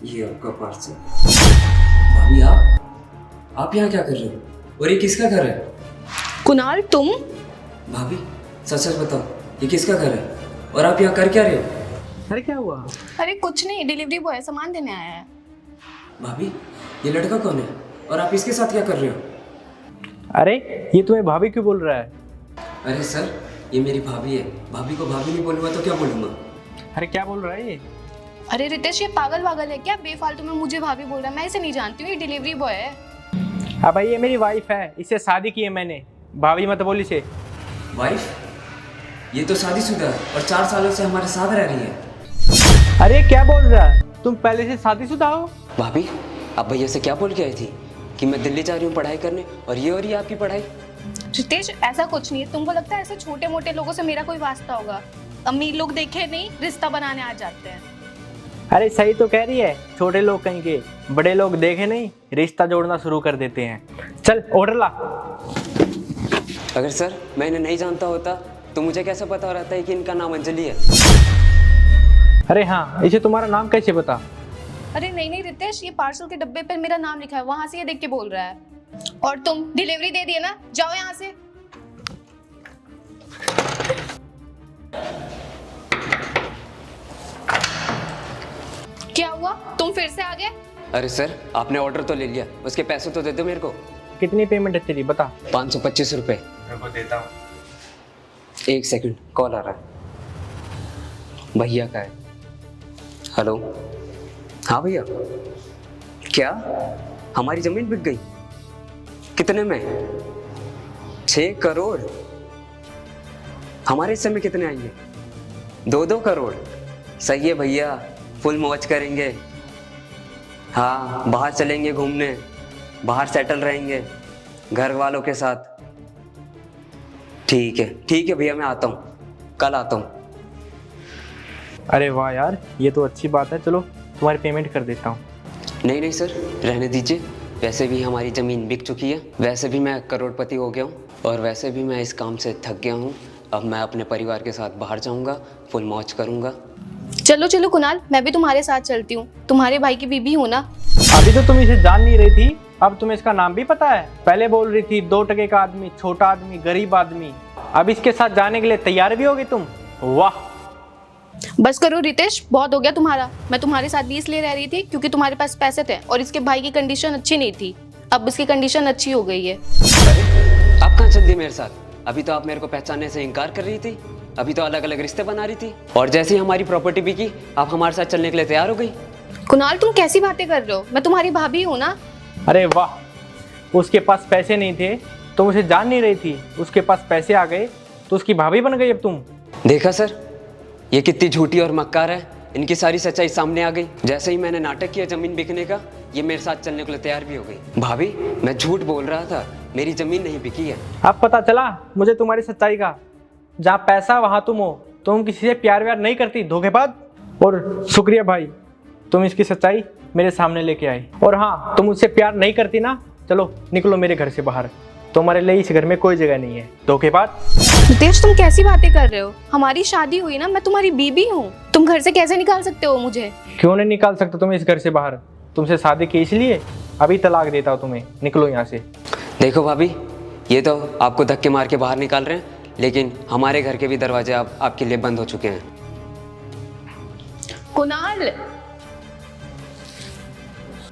ये आपका पार्सल। भाभी आप यहाँ क्या कर रहे हो? और ये किसका घर है? कुणाल तुम? भाभी सच सच बताओ, ये किसका घर है और आप यहाँ कर क्या रहे हो? अरे क्या हुआ? अरे कुछ नहीं, डिलीवरी बॉय सामान देने आया है। भाभी ये लड़का कौन है और आप इसके साथ क्या कर रहे हो? अरे ये तुम्हें भाभी क्यों बोल रहा है? अरे सर, ये मेरी भाभी है। भाभी को भाभी नहीं बोलूँगा तो क्या बोलूँगा? अरे क्या बोल रहा है ये? अरे रितेश, ये पागल वागल है क्या? बेफालतू में मुझे भाभी बोल रहा है। मैं इसे नहीं जानती हूँ, ये डिलीवरी बॉय है। हाँ भाई, ये मेरी वाइफ है, इससे शादी की है मैंने। भाभी मत बोल इसे। वाइफ? ये तो शादीशुदा है और 4 सालों से हमारे साथ रह रही है। अरे क्या बोल रहा है? तुम पहले से शादीशुदा हो? भाभी आप भैया से क्या बोल के आई थी कि मैं दिल्ली जा रही हूँ पढ़ाई करने, और ये हो रही है आपकी पढ़ाई? रितेश ऐसा कुछ नहीं है। तुमको लगता है ऐसे छोटे मोटे लोगों से मेरा कोई वास्ता होगा? अमीर लोग देखे नहीं, रिश्ता बनाने आ जाते हैं। अरे सही तो कह रही है, छोटे लोग कहीं के, बड़े लोग देखे नहीं रिश्ता जोड़ना शुरू कर देते हैं। चल ऑर्डर ला। अगर सर मैं इन्हें नहीं जानता होता तो मुझे कैसे पता रहता है कि इनका नाम अंजलि है? अरे हाँ, इसे तुम्हारा नाम कैसे पता? अरे नहीं रितेश, ये पार्सल के डब्बे पर मेरा नाम लिखा है, वहां से ये देख के बोल रहा है। और तुम डिलीवरी दे दिए ना, जाओ यहाँ से। क्या हुआ, तुम फिर से आ गए? अरे सर आपने ऑर्डर तो ले लिया, उसके पैसे तो दे दो मेरे को। कितनी पेमेंट है तेरी बता। 525 रुपये। मैं को देता हूँ। 1 सेकंड, कॉल आ रहा है। भैया का है। हेलो। हाँ भैया, क्या हमारी जमीन बिक गई? कितने में? 6 करोड़? हमारे हिस्से में कितने आएंगे? 2-2 करोड़। सही है भैया, फुल मौज करेंगे। हाँ, बाहर चलेंगे घूमने, बाहर सेटल रहेंगे घर वालों के साथ। ठीक है भैया, मैं आता हूँ, कल आता हूँ। अरे वाह यार, ये तो अच्छी बात है। चलो तुम्हारी पेमेंट कर देता हूँ। नहीं सर, रहने दीजिए। वैसे भी हमारी ज़मीन बिक चुकी है, वैसे भी मैं करोड़पति हो गया हूँ, और वैसे भी मैं इस काम से थक गया हूँ। अब मैं अपने परिवार के साथ बाहर जाऊँगा, फुल मौज करूँगा। चलो चलो कुणाल, मैं भी तुम्हारे साथ चलती हूँ। तुम्हारे भाई की बीबी हूँ ना। अभी तो तुम इसे जान नहीं रही थी, अब तुम्हें इसका नाम भी पता है। पहले बोल रही थी 2 टके का आदमी, छोटा आदमी, गरीब आदमी। अब इसके साथ जाने के लिए तैयार भी होगी तुम? वाह। बस करो रितेश, बहुत हो गया तुम्हारा। मैं तुम्हारे साथ भी इसलिए रह रही थी क्योंकि तुम्हारे पास पैसे थे और इसके भाई की कंडीशन अच्छी नहीं थी। अब इसकी कंडीशन अच्छी हो गई है। अरे आप कहाँ चल दी मेरे साथ? अभी तो आप मेरे को पहचानने से इनकार कर रही थी, अभी तो अलग अलग रिश्ते बना रही थी, और जैसे ही हमारी प्रॉपर्टी बिकी आप हमारे साथ चलने के लिए तैयार हो गई। कुणाल तुम कैसी बातें कर रहे हो? मैं तुम्हारी भाभी हूँ ना। अरे वाह, उसके पास पैसे नहीं थे, तुम उसे जान नहीं रही थी। उसके पास पैसे आ गए तो उसकी भाभी बन गई अब तुम। देखा सर, ये कितनी झूठी और मक्कार है। इनकी सारी सच्चाई सामने आ गई। जैसे ही मैंने नाटक किया जमीन बिकने का, ये मेरे साथ चलने के लिए तैयार भी हो गई। भाभी मैं झूठ बोल रहा था, मेरी जमीन नहीं बिकी है। अब पता चला मुझे तुम्हारी सच्चाई का। जहाँ पैसा वहाँ तुम हो। तुम किसी से प्यार व्यार नहीं करती, धोखेबाज। और शुक्रिया भाई, तुम इसकी सच्चाई मेरे सामने लेके आए। और हाँ, तुम मुझसे प्यार नहीं करती ना, चलो निकलो मेरे घर से बाहर। तुम्हारे लिए इस घर में कोई जगह नहीं है, धोखेबाज। रितेश तुम कैसी बातें कर रहे हो? हमारी शादी हुई ना, मैं तुम्हारी बीबी हूँ। तुम घर से कैसे निकाल सकते हो मुझे? क्यों नहीं निकाल सकता तुम्हें इस घर से बाहर? तुमसे शादी की इसलिए? अभी तलाक देता हूँ तुम्हें, निकलो यहाँ से। देखो भाभी, ये तो आपको धक्के मार के बाहर निकाल रहे हैं, लेकिन हमारे घर के भी दरवाजे आपके लिए बंद हो चुके हैं। कुणाल